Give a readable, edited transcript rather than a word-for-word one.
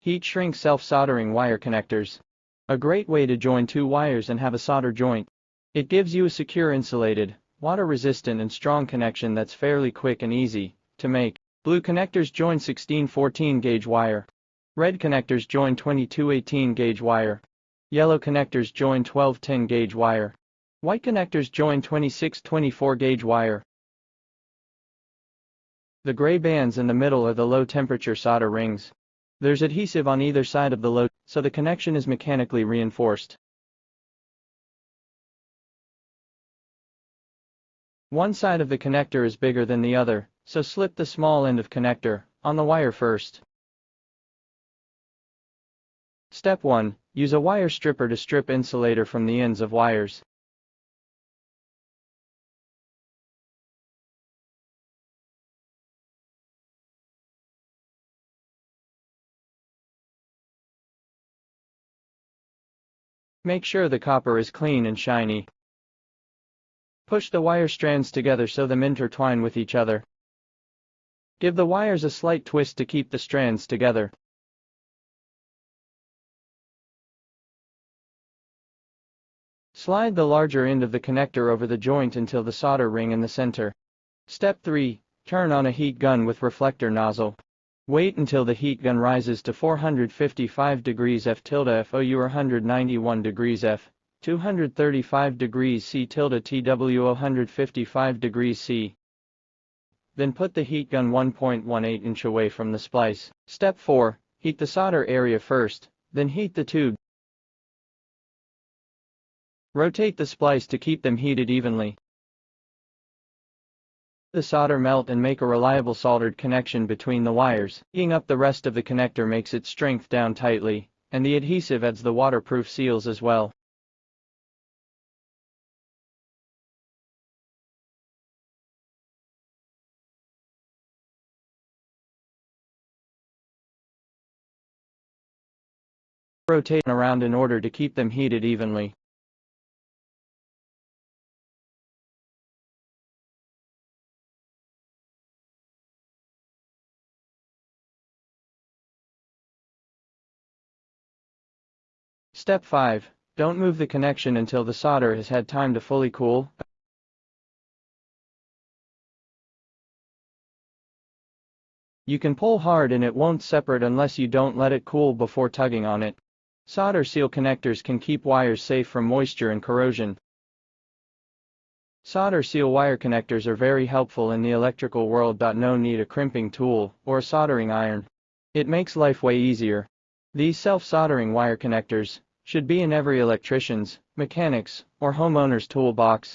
Heat shrink self-soldering wire connectors. A great way to join two wires and have a solder joint. It gives you a secure insulated, water-resistant and strong connection that's fairly quick and easy to make. Blue connectors join 16 14-gauge wire. Red connectors join 22 18-gauge wire. Yellow connectors join 12 10-gauge wire. White connectors join 26 24-gauge wire. The gray bands in the middle are the low-temperature solder rings. There's adhesive on either side of the load, so the connection is mechanically reinforced. One side of the connector is bigger than the other, so slip the small end of connector on the wire first. Step 1. Use a wire stripper to strip insulator from the ends of wires. Make sure the copper is clean and shiny. Push the wire strands together so them intertwine with each other. Give the wires a slight twist to keep the strands together. Slide the larger end of the connector over the joint until the solder ring in the center. Step 3. Turn on a heat gun with reflector nozzle. Wait until the heat gun rises to 455 degrees F tilde FOU or 191 degrees F, 235 degrees C tilde TW 155 degrees C. Then put the heat gun 1.18 inch away from the splice. Step 4. Heat the solder area first, then heat the tube. Rotate the splice to keep them heated evenly. The solder melt and make a reliable soldered connection between the wires. Heating up the rest of the connector makes its strength down tightly, and the adhesive adds the waterproof seals as well. Rotate around in order to keep them heated evenly. Step 5. Don't move the connection until the solder has had time to fully cool. You can pull hard and it won't separate unless you don't let it cool before tugging on it. Solder seal connectors can keep wires safe from moisture and corrosion. Solder seal wire connectors are very helpful in the electrical world.No need a crimping tool or a soldering iron. It makes life way easier. These self-soldering wire connectors should be in every electrician's, mechanic's, or homeowner's toolbox.